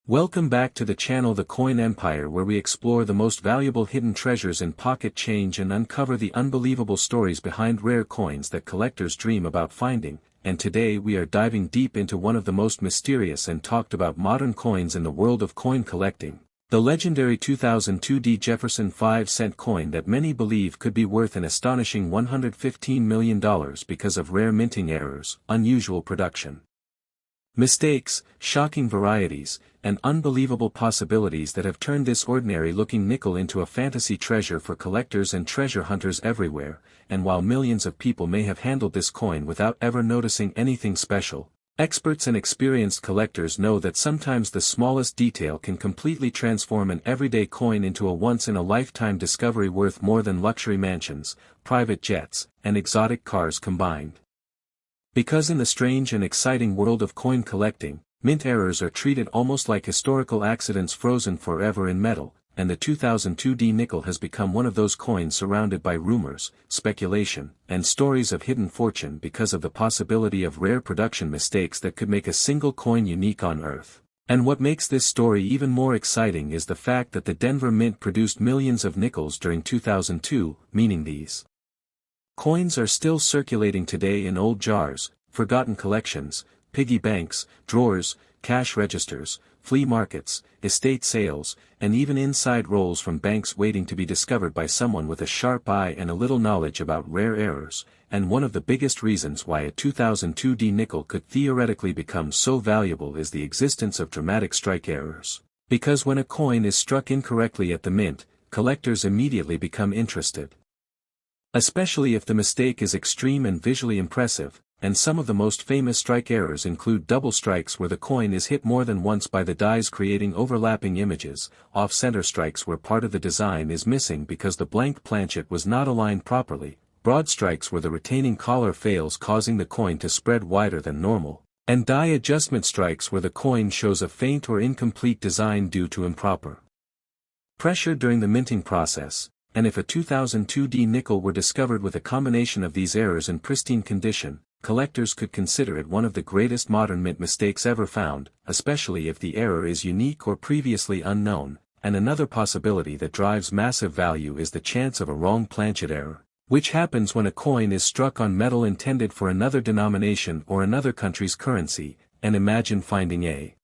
Welcome back to the channel The Coin Empire, where we explore the most valuable hidden treasures in pocket change and uncover the unbelievable stories behind rare coins that collectors dream about finding. And today we are diving deep into one of the most mysterious and talked about modern coins in the world of coin collecting. The legendary 2002 D Jefferson 5-cent coin that many believe could be worth an astonishing $115 million because of rare minting errors, unusual production mistakes, shocking varieties, and unbelievable possibilities that have turned this ordinary-looking nickel into a fantasy treasure for collectors and treasure hunters everywhere. And while millions of people may have handled this coin without ever noticing anything special, experts and experienced collectors know that sometimes the smallest detail can completely transform an everyday coin into a once-in-a-lifetime discovery worth more than luxury mansions, private jets, and exotic cars combined. Because in the strange and exciting world of coin collecting, mint errors are treated almost like historical accidents frozen forever in metal, and the 2002 D nickel has become one of those coins surrounded by rumors, speculation, and stories of hidden fortune because of the possibility of rare production mistakes that could make a single coin unique on Earth. And what makes this story even more exciting is the fact that the Denver Mint produced millions of nickels during 2002, meaning these coins are still circulating today in old jars, forgotten collections, piggy banks, drawers, cash registers, flea markets, estate sales, and even inside rolls from banks waiting to be discovered by someone with a sharp eye and a little knowledge about rare errors. And one of the biggest reasons why a 2002 D nickel could theoretically become so valuable is the existence of dramatic strike errors. Because when a coin is struck incorrectly at the mint, collectors immediately become interested. Especially if the mistake is extreme and visually impressive, and some of the most famous strike errors include double strikes where the coin is hit more than once by the dies creating overlapping images, off-center strikes where part of the design is missing because the blank planchet was not aligned properly, broad strikes where the retaining collar fails causing the coin to spread wider than normal, and die adjustment strikes where the coin shows a faint or incomplete design due to improper pressure during the minting process. And if a 2002 D nickel were discovered with a combination of these errors in pristine condition, collectors could consider it one of the greatest modern mint mistakes ever found, especially if the error is unique or previously unknown. And another possibility that drives massive value is the chance of a wrong planchet error, which happens when a coin is struck on metal intended for another denomination or another country's currency. And imagine finding a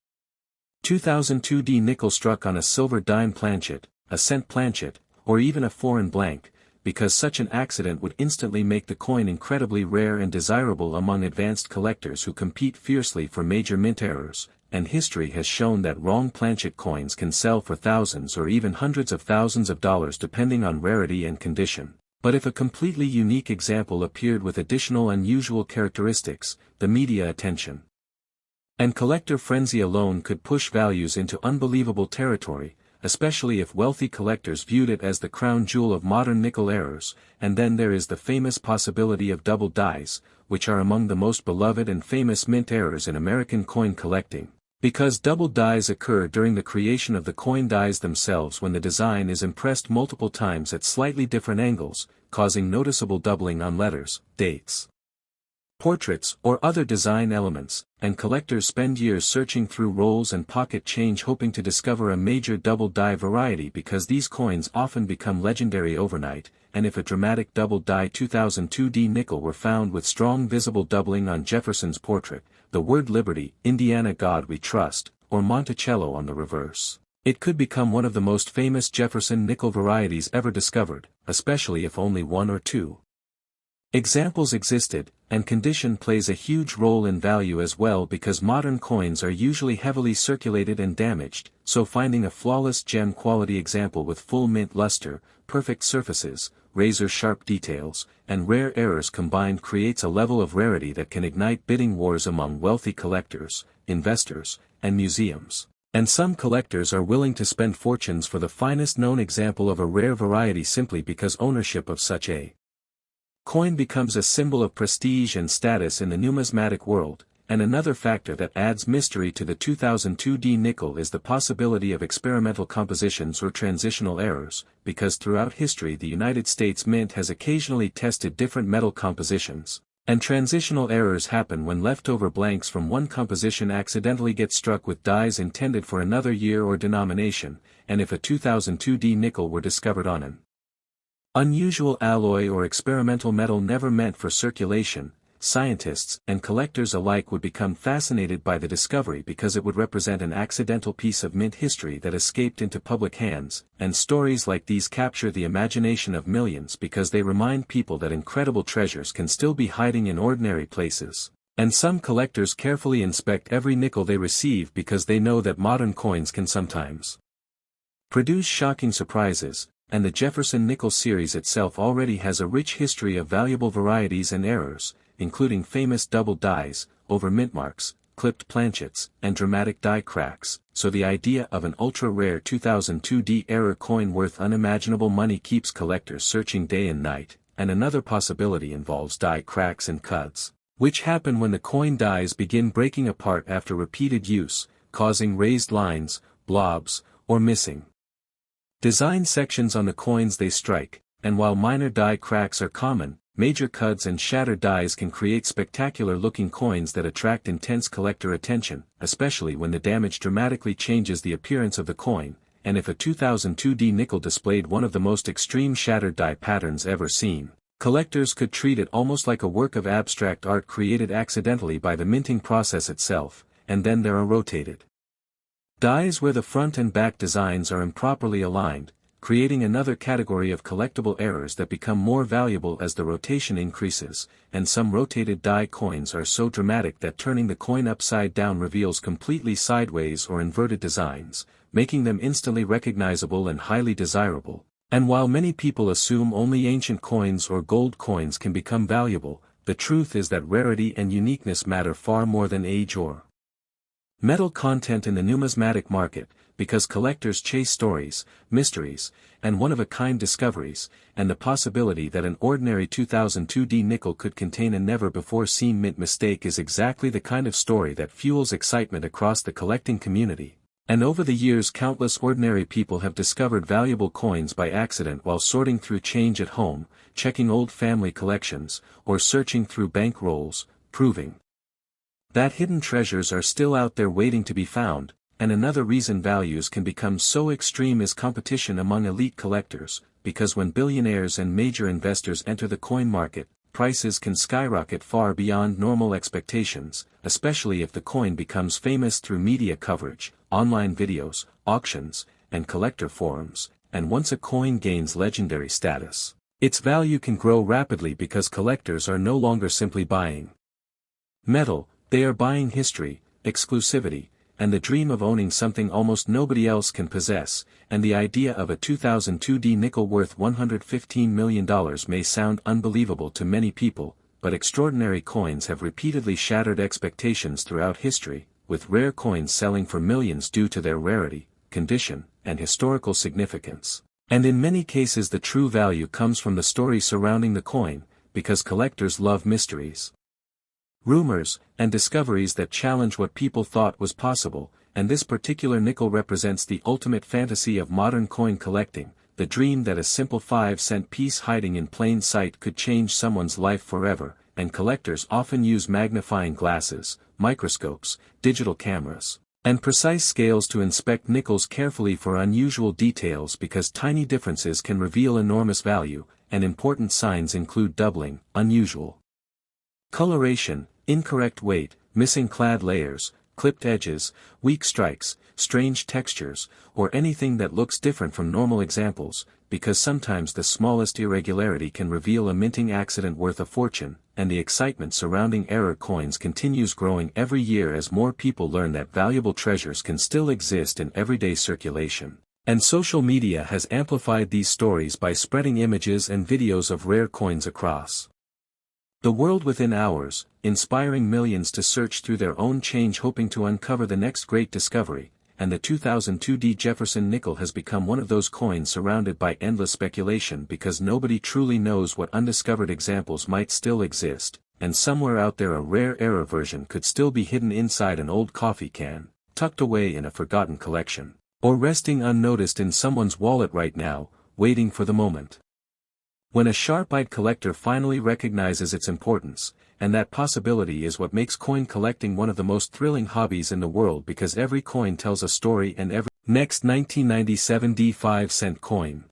2002 D nickel struck on a silver dime planchet, a cent planchet, or even a foreign blank, because such an accident would instantly make the coin incredibly rare and desirable among advanced collectors who compete fiercely for major mint errors. And history has shown that wrong planchet coins can sell for thousands or even hundreds of thousands of dollars depending on rarity and condition. But if a completely unique example appeared with additional unusual characteristics, the media attention and collector frenzy alone could push values into unbelievable territory, especially if wealthy collectors viewed it as the crown jewel of modern nickel errors. And then there is the famous possibility of double dies, which are among the most beloved and famous mint errors in American coin collecting, because double dies occur during the creation of the coin dies themselves when the design is impressed multiple times at slightly different angles, causing noticeable doubling on letters, dates, portraits, or other design elements, and collectors spend years searching through rolls and pocket change hoping to discover a major double die variety because these coins often become legendary overnight. And if a dramatic double die 2002 D nickel were found with strong visible doubling on Jefferson's portrait, the word Liberty, Indiana God We Trust, or Monticello on the reverse, it could become one of the most famous Jefferson nickel varieties ever discovered, especially if only one or two examples existed. And condition plays a huge role in value as well because modern coins are usually heavily circulated and damaged, so finding a flawless gem quality example with full mint luster, perfect surfaces, razor-sharp details, and rare errors combined creates a level of rarity that can ignite bidding wars among wealthy collectors, investors, and museums. And some collectors are willing to spend fortunes for the finest known example of a rare variety simply because ownership of such a coin becomes a symbol of prestige and status in the numismatic world. And another factor that adds mystery to the 2002 D nickel is the possibility of experimental compositions or transitional errors, because throughout history the United States Mint has occasionally tested different metal compositions, And transitional errors happen when leftover blanks from one composition accidentally get struck with dies intended for another year or denomination, and if a 2002 D nickel were discovered on an unusual alloy or experimental metal never meant for circulation, scientists and collectors alike would become fascinated by the discovery because it would represent an accidental piece of mint history that escaped into public hands, and stories like these capture the imagination of millions because they remind people that incredible treasures can still be hiding in ordinary places. And some collectors carefully inspect every nickel they receive because they know that modern coins can sometimes produce shocking surprises, and the Jefferson Nickel series itself already has a rich history of valuable varieties and errors, including famous double dies, over mint marks, clipped planchets, and dramatic die cracks, so the idea of an ultra-rare 2002 D error coin worth unimaginable money keeps collectors searching day and night, and another possibility involves die cracks and cuts, which happen when the coin dies begin breaking apart after repeated use, causing raised lines, blobs, or missing design sections on the coins they strike, and while minor die cracks are common, major cuts and shattered dies can create spectacular-looking coins that attract intense collector attention, especially when the damage dramatically changes the appearance of the coin, and if a 2002 D nickel displayed one of the most extreme shattered die patterns ever seen, collectors could treat it almost like a work of abstract art created accidentally by the minting process itself, and then there are rotated dies where the front and back designs are improperly aligned, creating another category of collectible errors that become more valuable as the rotation increases, and some rotated die coins are so dramatic that turning the coin upside down reveals completely sideways or inverted designs, making them instantly recognizable and highly desirable. And while many people assume only ancient coins or gold coins can become valuable, the truth is that rarity and uniqueness matter far more than age or metal content in the numismatic market, because collectors chase stories, mysteries, and one-of-a-kind discoveries, and the possibility that an ordinary 2002 D nickel could contain a never-before-seen mint mistake is exactly the kind of story that fuels excitement across the collecting community. And over the years countless ordinary people have discovered valuable coins by accident while sorting through change at home, checking old family collections, or searching through bank rolls, proving that hidden treasures are still out there waiting to be found. And another reason values can become so extreme is competition among elite collectors, because when billionaires and major investors enter the coin market, prices can skyrocket far beyond normal expectations, especially if the coin becomes famous through media coverage, online videos, auctions, and collector forums, and once a coin gains legendary status, its value can grow rapidly because collectors are no longer simply buying metal, they are buying history, exclusivity, and the dream of owning something almost nobody else can possess, and the idea of a 2002 D nickel worth $115 million may sound unbelievable to many people, but extraordinary coins have repeatedly shattered expectations throughout history, with rare coins selling for millions due to their rarity, condition, and historical significance. And in many cases the true value comes from the story surrounding the coin, because collectors love mysteries, rumors, and discoveries that challenge what people thought was possible, and this particular nickel represents the ultimate fantasy of modern coin collecting, the dream that a simple 5-cent piece hiding in plain sight could change someone's life forever, and collectors often use magnifying glasses, microscopes, digital cameras, and precise scales to inspect nickels carefully for unusual details because tiny differences can reveal enormous value, and important signs include doubling, unusual coloration, incorrect weight, missing clad layers, clipped edges, weak strikes, strange textures, or anything that looks different from normal examples, because sometimes the smallest irregularity can reveal a minting accident worth a fortune, and the excitement surrounding error coins continues growing every year as more people learn that valuable treasures can still exist in everyday circulation. And social media has amplified these stories by spreading images and videos of rare coins across the world within hours, inspiring millions to search through their own change hoping to uncover the next great discovery, and the 2002 D Jefferson Nickel has become one of those coins surrounded by endless speculation because nobody truly knows what undiscovered examples might still exist, and somewhere out there a rare error version could still be hidden inside an old coffee can, tucked away in a forgotten collection, or resting unnoticed in someone's wallet right now, waiting for the moment when a sharp-eyed collector finally recognizes its importance, and that possibility is what makes coin collecting one of the most thrilling hobbies in the world because every coin tells a story and every. Next 1997 D 5-cent coin.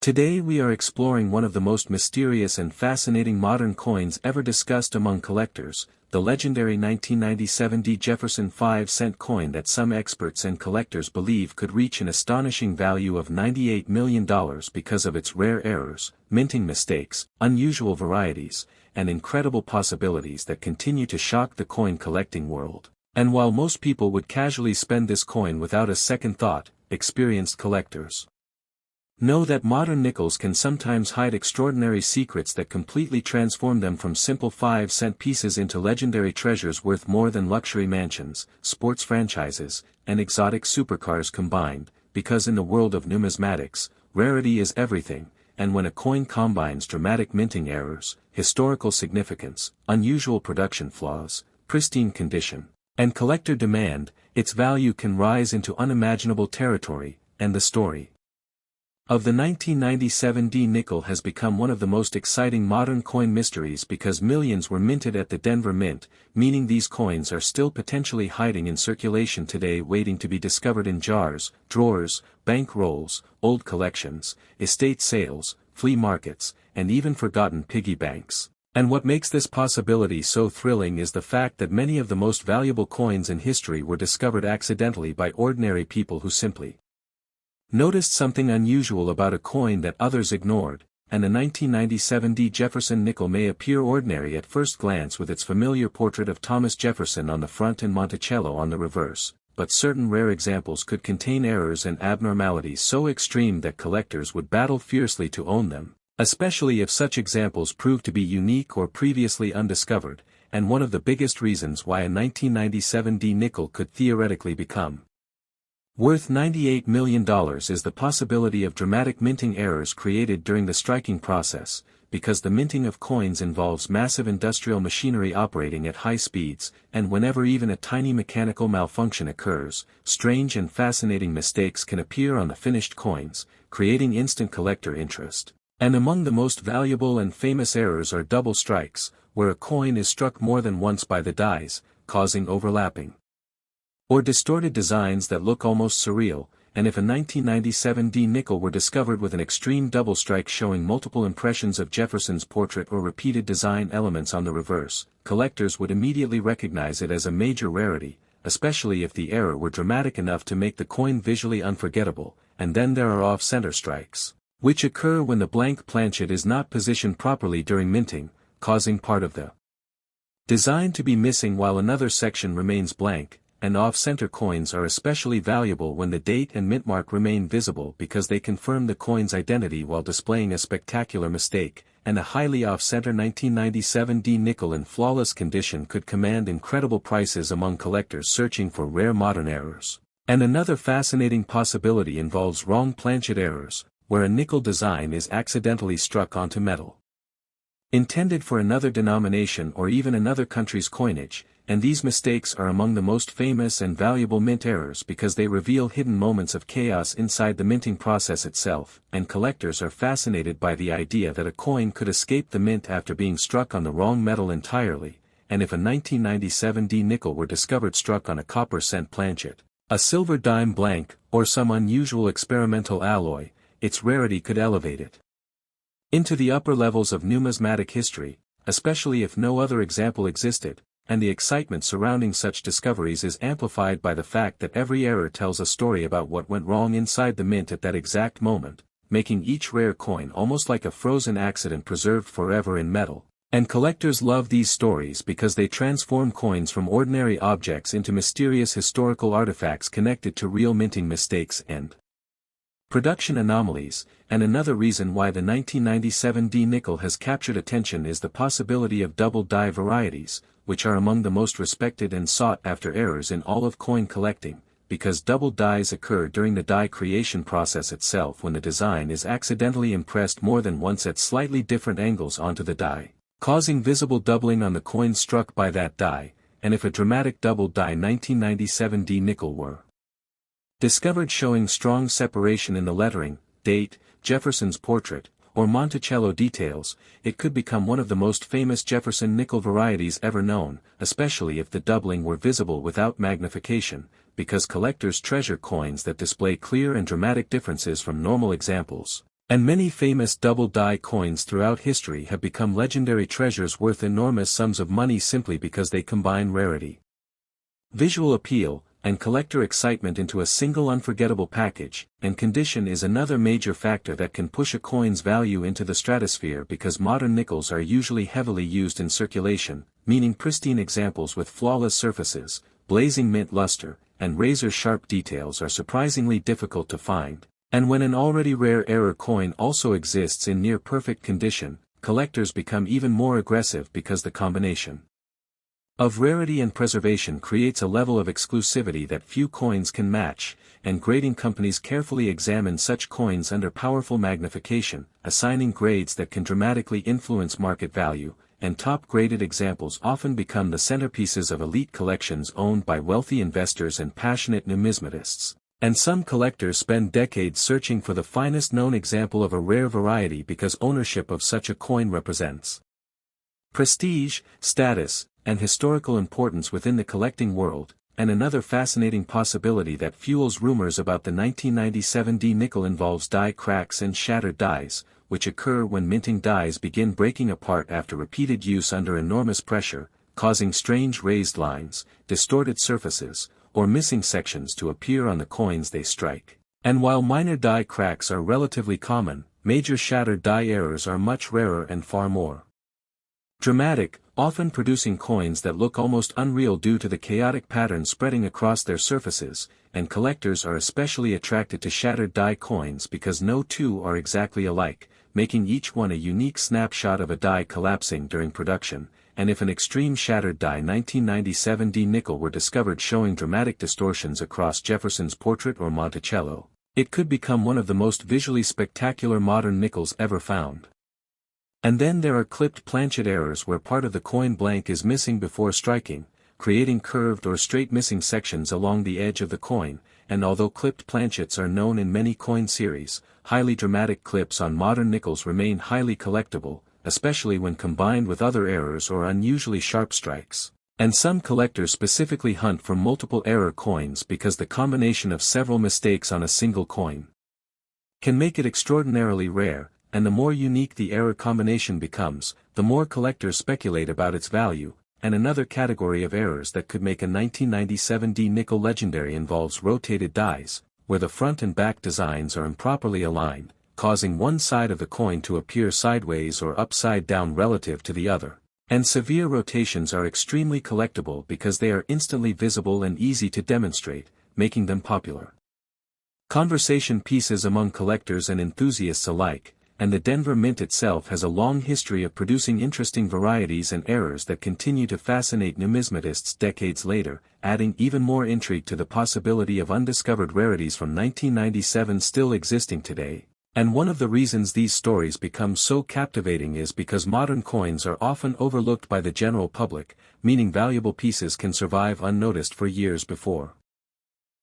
Today we are exploring one of the most mysterious and fascinating modern coins ever discussed among collectors, the legendary 1997 D Jefferson 5-cent coin that some experts and collectors believe could reach an astonishing value of $98 million because of its rare errors, minting mistakes, unusual varieties, and incredible possibilities that continue to shock the coin collecting world. And while most people would casually spend this coin without a second thought, experienced collectors know that modern nickels can sometimes hide extraordinary secrets that completely transform them from simple 5-cent pieces into legendary treasures worth more than luxury mansions, sports franchises, and exotic supercars combined, because in the world of numismatics, rarity is everything, and when a coin combines dramatic minting errors, historical significance, unusual production flaws, pristine condition, and collector demand, its value can rise into unimaginable territory, and the story of the 1997 D nickel has become one of the most exciting modern coin mysteries because millions were minted at the Denver Mint, meaning these coins are still potentially hiding in circulation today waiting to be discovered in jars, drawers, bank rolls, old collections, estate sales, flea markets, and even forgotten piggy banks. And what makes this possibility so thrilling is the fact that many of the most valuable coins in history were discovered accidentally by ordinary people who simply noticed something unusual about a coin that others ignored, and the 1997 D Jefferson Nickel may appear ordinary at first glance with its familiar portrait of Thomas Jefferson on the front and Monticello on the reverse, but certain rare examples could contain errors and abnormalities so extreme that collectors would battle fiercely to own them, especially if such examples prove to be unique or previously undiscovered, and one of the biggest reasons why a 1997 D nickel could theoretically become worth $98 million is the possibility of dramatic minting errors created during the striking process, because the minting of coins involves massive industrial machinery operating at high speeds, and whenever even a tiny mechanical malfunction occurs, strange and fascinating mistakes can appear on the finished coins, creating instant collector interest. And among the most valuable and famous errors are double strikes, where a coin is struck more than once by the dies, causing overlapping or distorted designs that look almost surreal, and if a 1997 D nickel were discovered with an extreme double strike showing multiple impressions of Jefferson's portrait or repeated design elements on the reverse, collectors would immediately recognize it as a major rarity, especially if the error were dramatic enough to make the coin visually unforgettable. And then there are off-center strikes, which occur when the blank planchet is not positioned properly during minting, causing part of the design to be missing while another section remains blank. And off-center coins are especially valuable when the date and mint mark remain visible because they confirm the coin's identity while displaying a spectacular mistake, and a highly off-center 1997 D nickel in flawless condition could command incredible prices among collectors searching for rare modern errors. And another fascinating possibility involves wrong planchet errors, where a nickel design is accidentally struck onto metal intended for another denomination or even another country's coinage, and these mistakes are among the most famous and valuable mint errors because they reveal hidden moments of chaos inside the minting process itself, and collectors are fascinated by the idea that a coin could escape the mint after being struck on the wrong metal entirely, and if a 1997 D nickel were discovered struck on a copper cent planchet, a silver dime blank, or some unusual experimental alloy, its rarity could elevate it into the upper levels of numismatic history, especially if no other example existed, and the excitement surrounding such discoveries is amplified by the fact that every error tells a story about what went wrong inside the mint at that exact moment, making each rare coin almost like a frozen accident preserved forever in metal. And collectors love these stories because they transform coins from ordinary objects into mysterious historical artifacts connected to real minting mistakes and production anomalies. And another reason why the 1997 D nickel has captured attention is the possibility of double die varieties, which are among the most respected and sought-after errors in all of coin collecting, because double dies occur during the die creation process itself when the design is accidentally impressed more than once at slightly different angles onto the die, causing visible doubling on the coin struck by that die, and if a dramatic double die 1997 D nickel were discovered showing strong separation in the lettering, date, Jefferson's portrait, or Monticello details, it could become one of the most famous Jefferson nickel varieties ever known, especially if the doubling were visible without magnification, because collectors treasure coins that display clear and dramatic differences from normal examples. And many famous double-die coins throughout history have become legendary treasures worth enormous sums of money simply because they combine rarity, visual appeal, and collector excitement into a single unforgettable package, and condition is another major factor that can push a coin's value into the stratosphere because modern nickels are usually heavily used in circulation, meaning pristine examples with flawless surfaces, blazing mint luster, and razor-sharp details are surprisingly difficult to find. And when an already rare error coin also exists in near-perfect condition, collectors become even more aggressive because the combination of rarity and preservation creates a level of exclusivity that few coins can match, and grading companies carefully examine such coins under powerful magnification, assigning grades that can dramatically influence market value, and top-graded examples often become the centerpieces of elite collections owned by wealthy investors and passionate numismatists. And some collectors spend decades searching for the finest known example of a rare variety because ownership of such a coin represents prestige, status, and historical importance within the collecting world. And another fascinating possibility that fuels rumors about the 1997 D nickel involves die cracks and shattered dies, which occur when minting dies begin breaking apart after repeated use under enormous pressure, causing strange raised lines, distorted surfaces, or missing sections to appear on the coins they strike. And while minor die cracks are relatively common, major shattered die errors are much rarer and far more dramatic, often producing coins that look almost unreal due to the chaotic patterns spreading across their surfaces, and collectors are especially attracted to shattered die coins because no two are exactly alike, making each one a unique snapshot of a die collapsing during production. And if an extreme shattered die 1997 D nickel were discovered showing dramatic distortions across Jefferson's portrait or Monticello, it could become one of the most visually spectacular modern nickels ever found. And then there are clipped planchet errors where part of the coin blank is missing before striking, creating curved or straight missing sections along the edge of the coin, and although clipped planchets are known in many coin series, highly dramatic clips on modern nickels remain highly collectible, especially when combined with other errors or unusually sharp strikes. And some collectors specifically hunt for multiple error coins because the combination of several mistakes on a single coin can make it extraordinarily rare, and the more unique the error combination becomes, the more collectors speculate about its value. And another category of errors that could make a 1997 D nickel legendary involves rotated dies, where the front and back designs are improperly aligned, causing one side of the coin to appear sideways or upside down relative to the other. And severe rotations are extremely collectible because they are instantly visible and easy to demonstrate, making them popular conversation pieces among collectors and enthusiasts alike. And the Denver Mint itself has a long history of producing interesting varieties and errors that continue to fascinate numismatists decades later, adding even more intrigue to the possibility of undiscovered rarities from 1997 still existing today. And one of the reasons these stories become so captivating is because modern coins are often overlooked by the general public, meaning valuable pieces can survive unnoticed for years before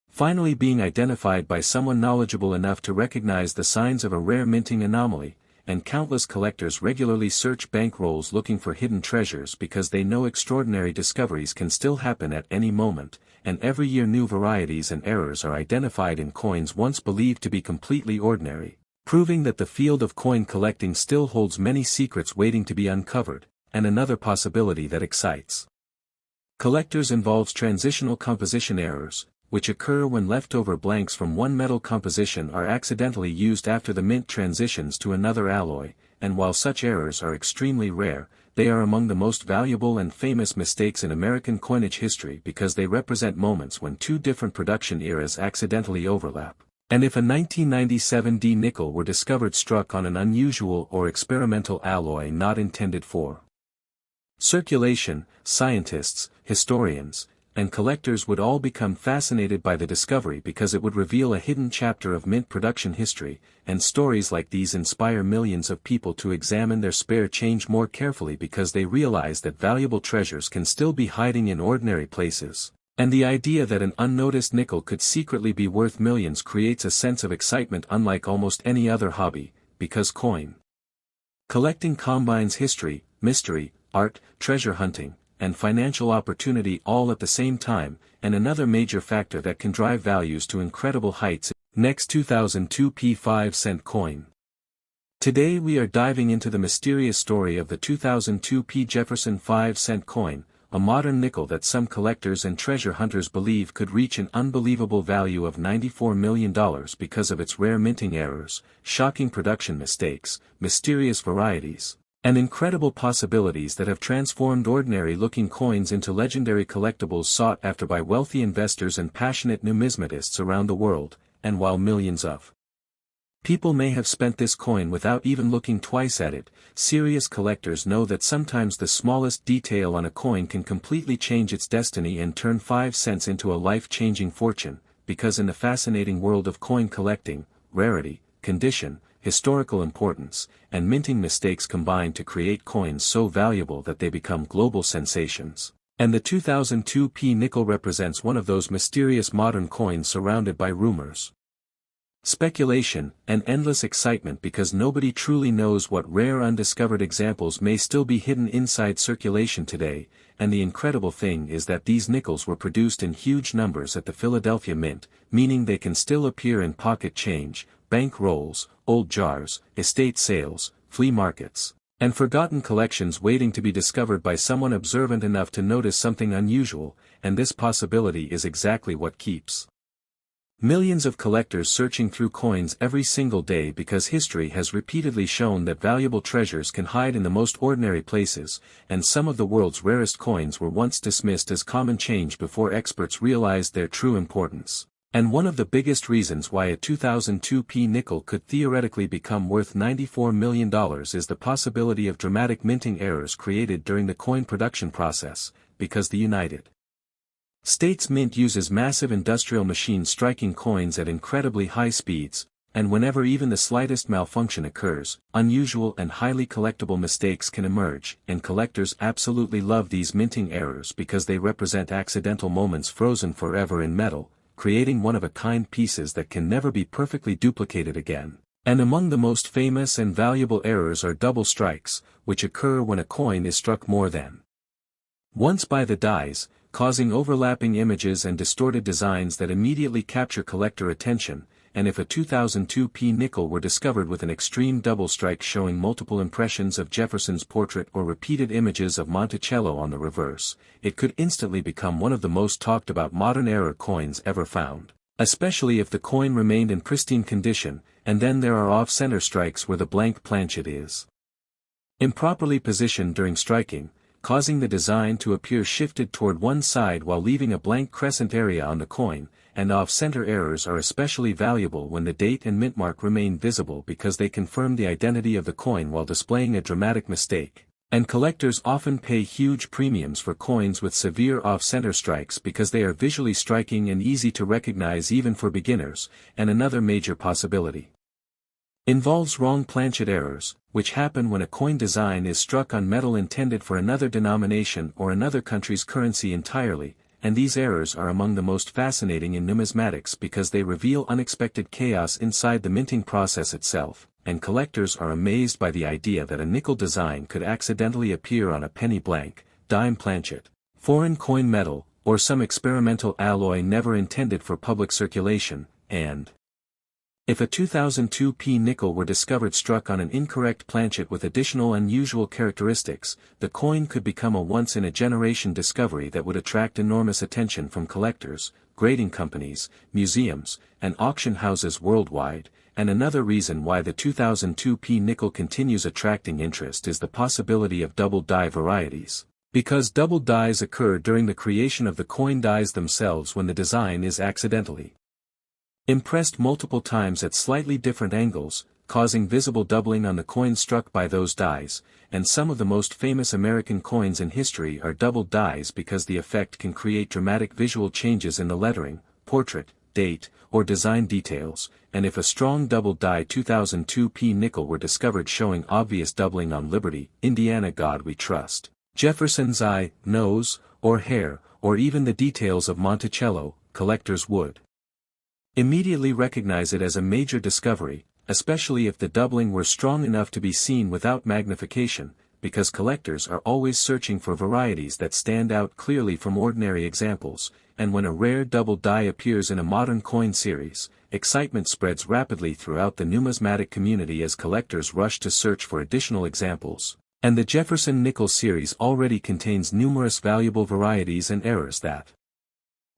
finally being identified by someone knowledgeable enough to recognize the signs of a rare minting anomaly. And countless collectors regularly search bankrolls looking for hidden treasures because they know extraordinary discoveries can still happen at any moment, and every year new varieties and errors are identified in coins once believed to be completely ordinary, proving that the field of coin collecting still holds many secrets waiting to be uncovered. And another possibility that excites collectors involves transitional composition errors, which occur when leftover blanks from one metal composition are accidentally used after the mint transitions to another alloy. And while such errors are extremely rare, they are among the most valuable and famous mistakes in American coinage history because they represent moments when two different production eras accidentally overlap. And if a 1997 D nickel were discovered struck on an unusual or experimental alloy not intended for circulation, scientists, historians, and collectors would all become fascinated by the discovery because it would reveal a hidden chapter of mint production history. And stories like these inspire millions of people to examine their spare change more carefully because they realize that valuable treasures can still be hiding in ordinary places. And the idea that an unnoticed nickel could secretly be worth millions creates a sense of excitement unlike almost any other hobby, because coin Collecting combines history, mystery, art, treasure hunting, and financial opportunity all at the same time, and another major factor that can drive values to incredible heights. Next 2002 P 5-cent coin. Today we are diving into the mysterious story of the 2002 P Jefferson 5-cent coin, a modern nickel that some collectors and treasure hunters believe could reach an unbelievable value of $94 million because of its rare minting errors, shocking production mistakes, mysterious varieties, and incredible possibilities that have transformed ordinary-looking coins into legendary collectibles sought after by wealthy investors and passionate numismatists around the world. And while millions of people may have spent this coin without even looking twice at it, serious collectors know that sometimes the smallest detail on a coin can completely change its destiny and turn 5 cents into a life-changing fortune, because in the fascinating world of coin collecting, rarity, condition, historical importance, and minting mistakes combine to create coins so valuable that they become global sensations. And the 2002 P nickel represents one of those mysterious modern coins surrounded by rumors, speculation, and endless excitement because nobody truly knows what rare undiscovered examples may still be hidden inside circulation today, and the incredible thing is that these nickels were produced in huge numbers at the Philadelphia Mint, meaning they can still appear in pocket change, bank rolls, old jars, estate sales, flea markets, and forgotten collections waiting to be discovered by someone observant enough to notice something unusual, and this possibility is exactly what keeps millions of collectors searching through coins every single day, because history has repeatedly shown that valuable treasures can hide in the most ordinary places, and some of the world's rarest coins were once dismissed as common change before experts realized their true importance. And one of the biggest reasons why a 2002 P nickel could theoretically become worth $94 million is the possibility of dramatic minting errors created during the coin production process, because the United States Mint uses massive industrial machines striking coins at incredibly high speeds, and whenever even the slightest malfunction occurs, unusual and highly collectible mistakes can emerge, and collectors absolutely love these minting errors because they represent accidental moments frozen forever in metal, creating one-of-a-kind pieces that can never be perfectly duplicated again. And among the most famous and valuable errors are double strikes, which occur when a coin is struck more than once by the dies, causing overlapping images and distorted designs that immediately capture collector attention. And if a 2002 P nickel were discovered with an extreme double strike showing multiple impressions of Jefferson's portrait or repeated images of Monticello on the reverse, it could instantly become one of the most talked about modern error coins ever found, especially if the coin remained in pristine condition. And then there are off-center strikes where the blank planchet is improperly positioned during striking, causing the design to appear shifted toward one side while leaving a blank crescent area on the coin. And off-center errors are especially valuable when the date and mint mark remain visible because they confirm the identity of the coin while displaying a dramatic mistake. And collectors often pay huge premiums for coins with severe off-center strikes because they are visually striking and easy to recognize even for beginners. And another major possibility involves wrong planchet errors, which happen when a coin design is struck on metal intended for another denomination or another country's currency entirely. And these errors are among the most fascinating in numismatics because they reveal unexpected chaos inside the minting process itself, and collectors are amazed by the idea that a nickel design could accidentally appear on a penny blank, dime planchet, foreign coin metal, or some experimental alloy never intended for public circulation. And if a 2002 P nickel were discovered struck on an incorrect planchet with additional unusual characteristics, the coin could become a once-in-a-generation discovery that would attract enormous attention from collectors, grading companies, museums, and auction houses worldwide. And another reason why the 2002 P nickel continues attracting interest is the possibility of double die varieties, because double dies occur during the creation of the coin dies themselves when the design is accidentally impressed multiple times at slightly different angles, causing visible doubling on the coin struck by those dies. And some of the most famous American coins in history are double dies because the effect can create dramatic visual changes in the lettering, portrait, date, or design details. And if a strong double die 2002 P nickel were discovered showing obvious doubling on Liberty, Indiana God We Trust, Jefferson's eye, nose, or hair, or even the details of Monticello, collectors would immediately recognize it as a major discovery, especially if the doubling were strong enough to be seen without magnification, because collectors are always searching for varieties that stand out clearly from ordinary examples, and when a rare double die appears in a modern coin series, excitement spreads rapidly throughout the numismatic community as collectors rush to search for additional examples. And the Jefferson Nickel series already contains numerous valuable varieties and errors that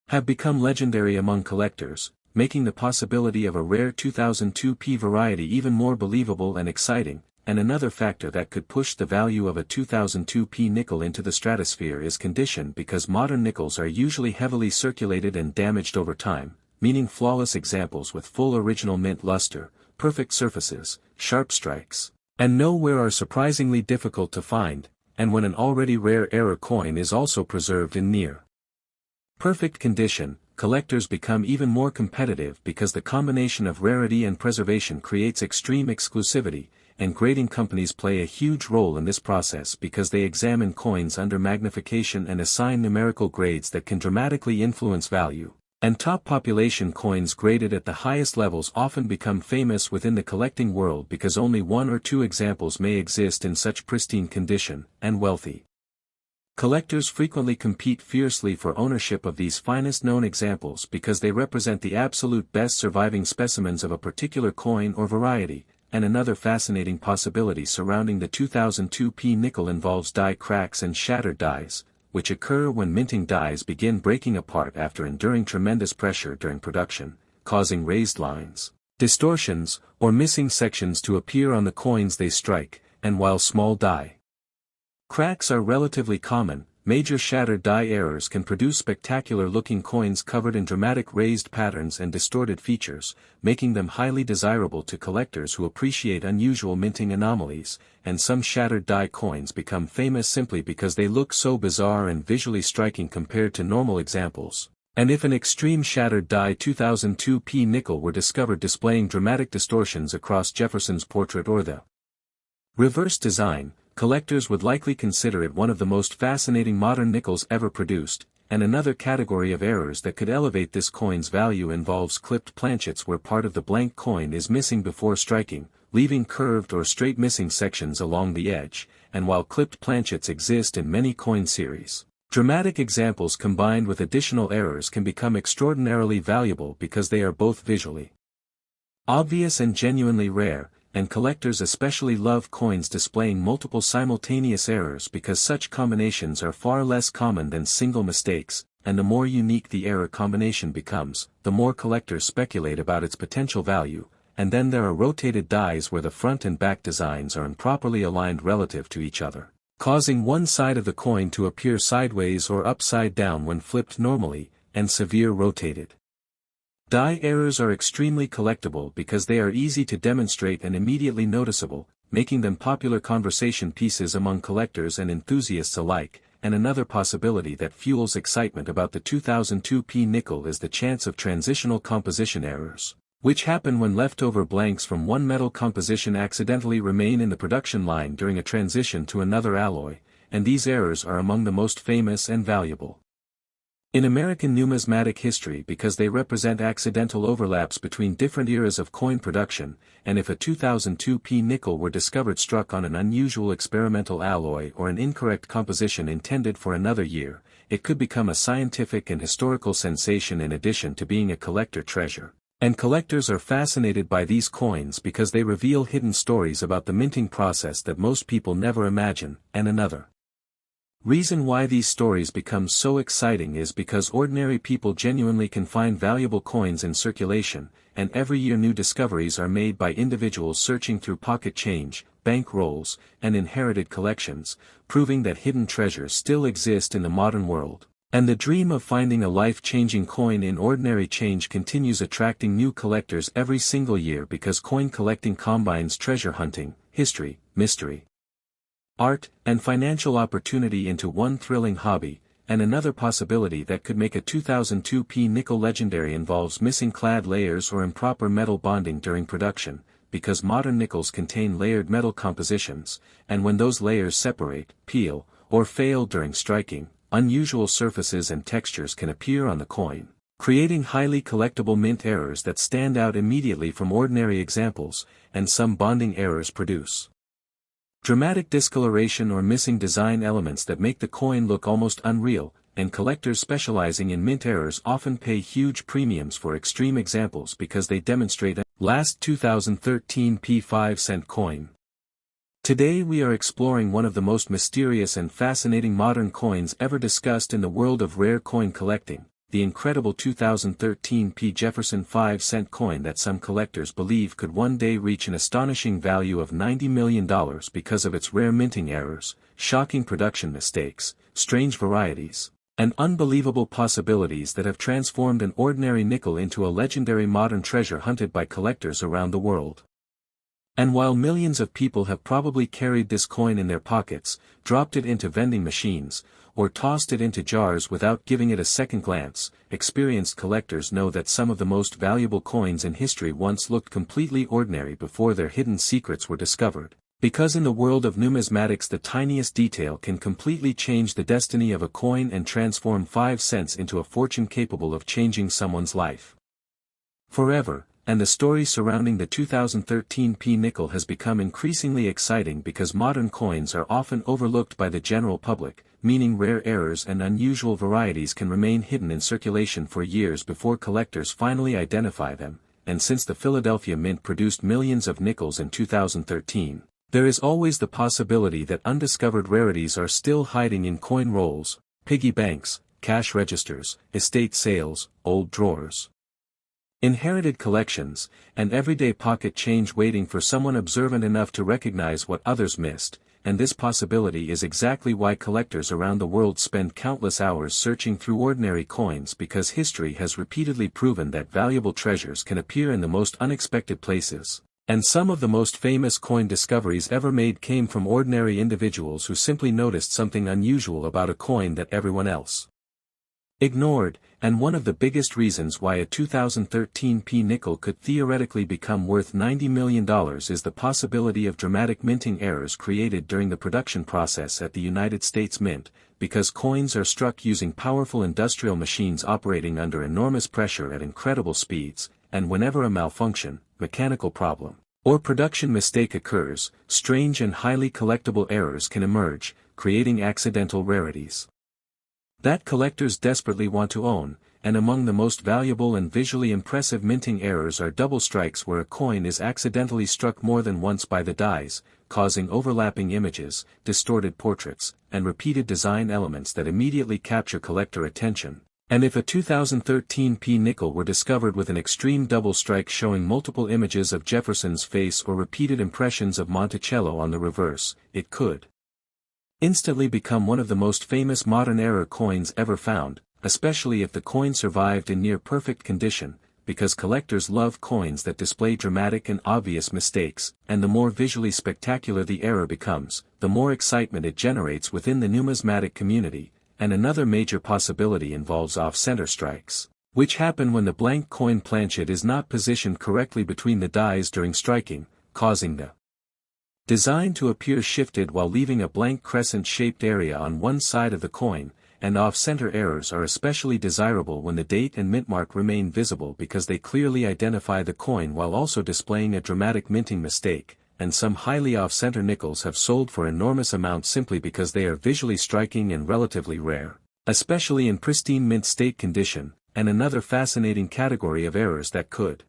have become legendary among collectors, making the possibility of a rare 2002 P variety even more believable and exciting. And another factor that could push the value of a 2002 P nickel into the stratosphere is condition, because modern nickels are usually heavily circulated and damaged over time, meaning flawless examples with full original mint luster, perfect surfaces, sharp strikes, and nowhere are surprisingly difficult to find, and when an already rare error coin is also preserved in near perfect condition, collectors become even more competitive because the combination of rarity and preservation creates extreme exclusivity, and grading companies play a huge role in this process because they examine coins under magnification and assign numerical grades that can dramatically influence value. And top population coins graded at the highest levels often become famous within the collecting world because only one or two examples may exist in such pristine condition, and wealthy collectors frequently compete fiercely for ownership of these finest known examples because they represent the absolute best surviving specimens of a particular coin or variety. And another fascinating possibility surrounding the 2002 P nickel involves die cracks and shattered dies, which occur when minting dies begin breaking apart after enduring tremendous pressure during production, causing raised lines, distortions, or missing sections to appear on the coins they strike. And while small die cracks are relatively common, major shattered die errors can produce spectacular-looking coins covered in dramatic raised patterns and distorted features, making them highly desirable to collectors who appreciate unusual minting anomalies, and some shattered die coins become famous simply because they look so bizarre and visually striking compared to normal examples. And if an extreme shattered die 2002 P nickel were discovered displaying dramatic distortions across Jefferson's portrait or the reverse design, collectors would likely consider it one of the most fascinating modern nickels ever produced. And another category of errors that could elevate this coin's value involves clipped planchets where part of the blank coin is missing before striking, leaving curved or straight missing sections along the edge. And while clipped planchets exist in many coin series, dramatic examples combined with additional errors can become extraordinarily valuable because they are both visually obvious and genuinely rare. And collectors especially love coins displaying multiple simultaneous errors because such combinations are far less common than single mistakes, and the more unique the error combination becomes, the more collectors speculate about its potential value. And then there are rotated dies where the front and back designs are improperly aligned relative to each other, causing one side of the coin to appear sideways or upside down when flipped normally, and severe rotated die errors are extremely collectible because they are easy to demonstrate and immediately noticeable, making them popular conversation pieces among collectors and enthusiasts alike. And another possibility that fuels excitement about the 2002 P nickel is the chance of transitional composition errors, which happen when leftover blanks from one metal composition accidentally remain in the production line during a transition to another alloy, and these errors are among the most famous and valuable in American numismatic history because they represent accidental overlaps between different eras of coin production. And if a 2002 P nickel were discovered struck on an unusual experimental alloy or an incorrect composition intended for another year, it could become a scientific and historical sensation in addition to being a collector treasure. And collectors are fascinated by these coins because they reveal hidden stories about the minting process that most people never imagine. And another reason why these stories become so exciting is because ordinary people genuinely can find valuable coins in circulation, and every year new discoveries are made by individuals searching through pocket change, bank rolls, and inherited collections, proving that hidden treasures still exist in the modern world. And the dream of finding a life-changing coin in ordinary change continues attracting new collectors every single year because coin collecting combines treasure hunting, history, mystery, art, and financial opportunity into one thrilling hobby. And another possibility that could make a 2002 P nickel legendary involves missing clad layers or improper metal bonding during production, because modern nickels contain layered metal compositions, and when those layers separate, peel, or fail during striking, unusual surfaces and textures can appear on the coin, creating highly collectible mint errors that stand out immediately from ordinary examples, and some bonding errors produce dramatic discoloration or missing design elements that make the coin look almost unreal, and collectors specializing in mint errors often pay huge premiums for extreme examples because they demonstrate a last 2013 P 5-cent coin. Today we are exploring one of the most mysterious and fascinating modern coins ever discussed in the world of rare coin collecting, the incredible 2013 P Jefferson 5-cent coin that some collectors believe could one day reach an astonishing value of $90 million because of its rare minting errors, shocking production mistakes, strange varieties, and unbelievable possibilities that have transformed an ordinary nickel into a legendary modern treasure hunted by collectors around the world. And while millions of people have probably carried this coin in their pockets, dropped it into vending machines, or tossed it into jars without giving it a second glance, experienced collectors know that some of the most valuable coins in history once looked completely ordinary before their hidden secrets were discovered. Because in the world of numismatics the tiniest detail can completely change the destiny of a coin and transform 5 cents into a fortune capable of changing someone's life forever. And the story surrounding the 2013 P nickel has become increasingly exciting because modern coins are often overlooked by the general public, meaning rare errors and unusual varieties can remain hidden in circulation for years before collectors finally identify them, and since the Philadelphia Mint produced millions of nickels in 2013, there is always the possibility that undiscovered rarities are still hiding in coin rolls, piggy banks, cash registers, estate sales, old drawers, inherited collections, and everyday pocket change waiting for someone observant enough to recognize what others missed, and this possibility is exactly why collectors around the world spend countless hours searching through ordinary coins because history has repeatedly proven that valuable treasures can appear in the most unexpected places, and some of the most famous coin discoveries ever made came from ordinary individuals who simply noticed something unusual about a coin that everyone else ignored. And one of the biggest reasons why a 2013 P nickel could theoretically become worth $90 million is the possibility of dramatic minting errors created during the production process at the United States Mint, because coins are struck using powerful industrial machines operating under enormous pressure at incredible speeds, and whenever a malfunction, mechanical problem, or production mistake occurs, strange and highly collectible errors can emerge, creating accidental rarities that collectors desperately want to own. And among the most valuable and visually impressive minting errors are double strikes where a coin is accidentally struck more than once by the dies, causing overlapping images, distorted portraits, and repeated design elements that immediately capture collector attention. And if a 2013 P nickel were discovered with an extreme double strike showing multiple images of Jefferson's face or repeated impressions of Monticello on the reverse, it could instantly become one of the most famous modern error coins ever found, especially if the coin survived in near-perfect condition, because collectors love coins that display dramatic and obvious mistakes, and the more visually spectacular the error becomes, the more excitement it generates within the numismatic community. And another major possibility involves off-center strikes, which happen when the blank coin planchet is not positioned correctly between the dies during striking, causing the design to appear shifted while leaving a blank crescent-shaped area on one side of the coin. And off-center errors are especially desirable when the date and mint mark remain visible because they clearly identify the coin while also displaying a dramatic minting mistake, and some highly off-center nickels have sold for enormous amounts simply because they are visually striking and relatively rare, especially in pristine mint state condition. And another fascinating category of errors that could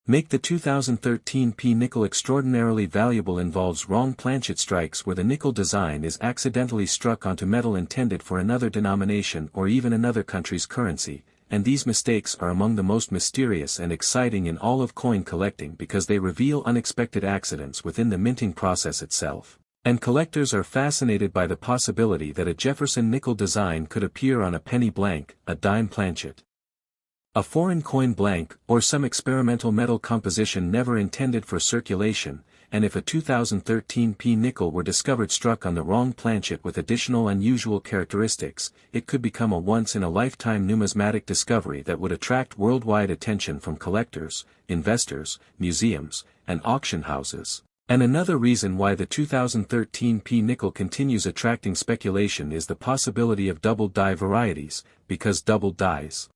make the 2013 P nickel extraordinarily valuable involves wrong planchet strikes where the nickel design is accidentally struck onto metal intended for another denomination or even another country's currency, and these mistakes are among the most mysterious and exciting in all of coin collecting because they reveal unexpected accidents within the minting process itself. And collectors are fascinated by the possibility that a Jefferson nickel design could appear on a penny blank, a dime planchet, a foreign coin blank, or some experimental metal composition never intended for circulation. And if a 2013 P nickel were discovered struck on the wrong planchet with additional unusual characteristics, it could become a once-in-a-lifetime numismatic discovery that would attract worldwide attention from collectors, investors, museums, and auction houses. And another reason why the 2013 P nickel continues attracting speculation is the possibility of double die varieties, because double dies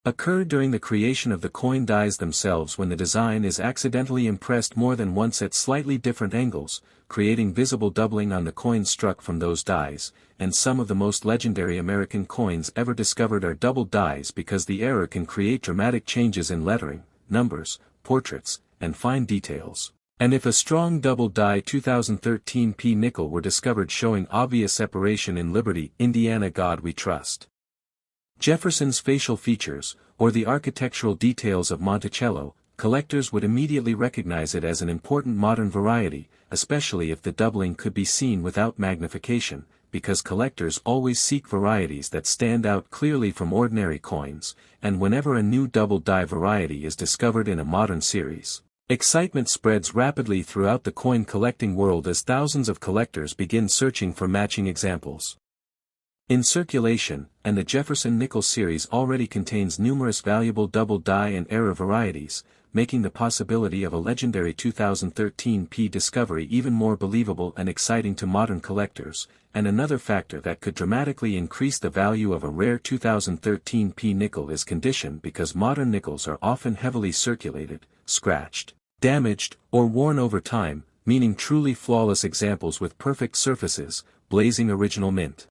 occur during the creation of the coin dies themselves when the design is accidentally impressed more than once at slightly different angles, creating visible doubling on the coins struck from those dies, and some of the most legendary American coins ever discovered are doubled dies because the error can create dramatic changes in lettering, numbers, portraits, and fine details. And if a strong double die 2013 P nickel were discovered showing obvious separation in Liberty, Indiana, God we trust. Jefferson's facial features, or the architectural details of Monticello, collectors would immediately recognize it as an important modern variety, especially if the doubling could be seen without magnification, because collectors always seek varieties that stand out clearly from ordinary coins, and whenever a new double die variety is discovered in a modern series, excitement spreads rapidly throughout the coin collecting world as thousands of collectors begin searching for matching examples. In circulation, and the Jefferson Nickel series already contains numerous valuable double die and error varieties, making the possibility of a legendary 2013 P discovery even more believable and exciting to modern collectors, and another factor that could dramatically increase the value of a rare 2013 P nickel is condition, because modern nickels are often heavily circulated, scratched, damaged, or worn over time, meaning truly flawless examples with perfect surfaces, blazing original mint.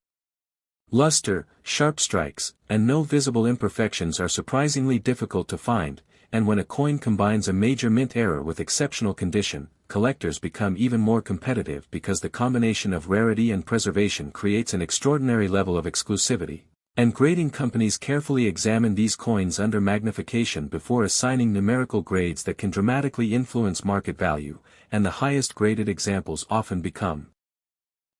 Luster, sharp strikes, and no visible imperfections are surprisingly difficult to find, and when a coin combines a major mint error with exceptional condition, collectors become even more competitive because the combination of rarity and preservation creates an extraordinary level of exclusivity. And grading companies carefully examine these coins under magnification before assigning numerical grades that can dramatically influence market value, and the highest graded examples often become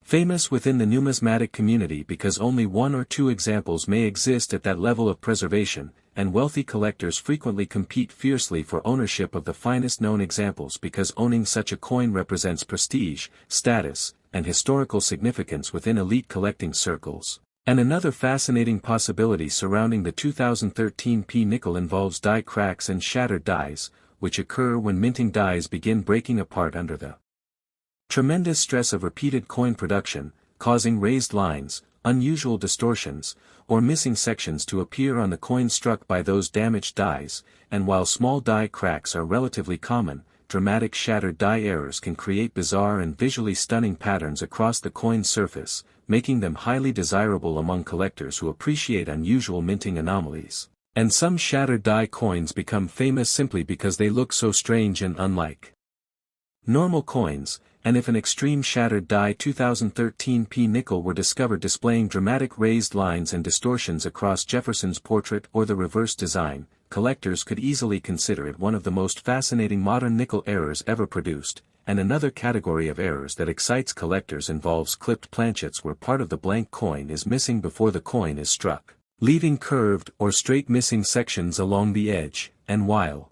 famous within the numismatic community because only one or two examples may exist at that level of preservation, and wealthy collectors frequently compete fiercely for ownership of the finest known examples because owning such a coin represents prestige, status, and historical significance within elite collecting circles. And another fascinating possibility surrounding the 2013 P nickel involves die cracks and shattered dies, which occur when minting dies begin breaking apart under the tremendous stress of repeated coin production, causing raised lines, unusual distortions, or missing sections to appear on the coin struck by those damaged dies, and while small die cracks are relatively common, dramatic shattered die errors can create bizarre and visually stunning patterns across the coin's surface, making them highly desirable among collectors who appreciate unusual minting anomalies. And some shattered die coins become famous simply because they look so strange and unlike normal coins, and if an extreme shattered die 2013 P nickel were discovered displaying dramatic raised lines and distortions across Jefferson's portrait or the reverse design, collectors could easily consider it one of the most fascinating modern nickel errors ever produced. And another category of errors that excites collectors involves clipped planchets where part of the blank coin is missing before the coin is struck, leaving curved or straight missing sections along the edge, and while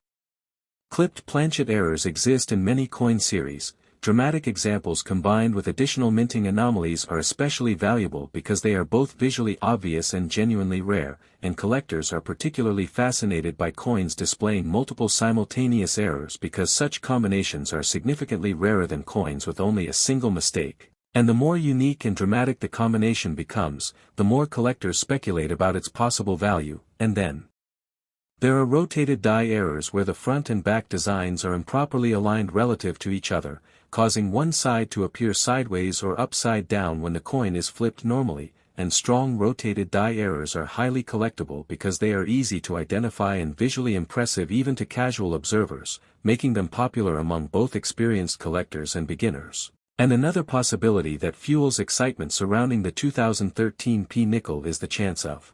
clipped planchet errors exist in many coin series, dramatic examples combined with additional minting anomalies are especially valuable because they are both visually obvious and genuinely rare, and collectors are particularly fascinated by coins displaying multiple simultaneous errors because such combinations are significantly rarer than coins with only a single mistake. And the more unique and dramatic the combination becomes, the more collectors speculate about its possible value, and then there are rotated die errors where the front and back designs are improperly aligned relative to each other, causing one side to appear sideways or upside down when the coin is flipped normally, and strong rotated die errors are highly collectible because they are easy to identify and visually impressive even to casual observers, making them popular among both experienced collectors and beginners. And another possibility that fuels excitement surrounding the 2013 P nickel is the chance of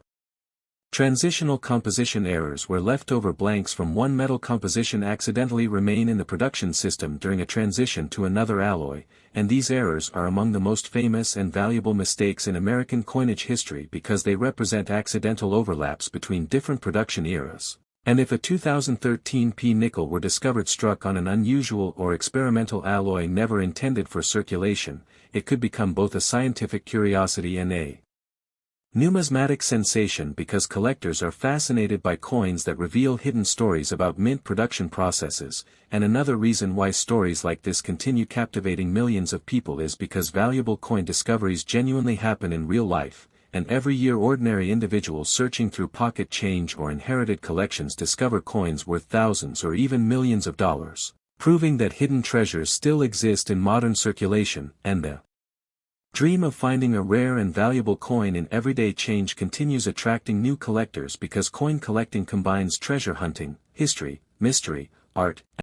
transitional composition errors where leftover blanks from one metal composition accidentally remain in the production system during a transition to another alloy, and these errors are among the most famous and valuable mistakes in American coinage history because they represent accidental overlaps between different production eras. And if a 2013 P nickel were discovered struck on an unusual or experimental alloy never intended for circulation, it could become both a scientific curiosity and a numismatic sensation because collectors are fascinated by coins that reveal hidden stories about mint production processes, and another reason why stories like this continue captivating millions of people is because valuable coin discoveries genuinely happen in real life, and every year ordinary individuals searching through pocket change or inherited collections discover coins worth thousands or even millions of dollars, proving that hidden treasures still exist in modern circulation, and the dream of finding a rare and valuable coin in everyday change continues attracting new collectors because coin collecting combines treasure hunting, history, mystery, art,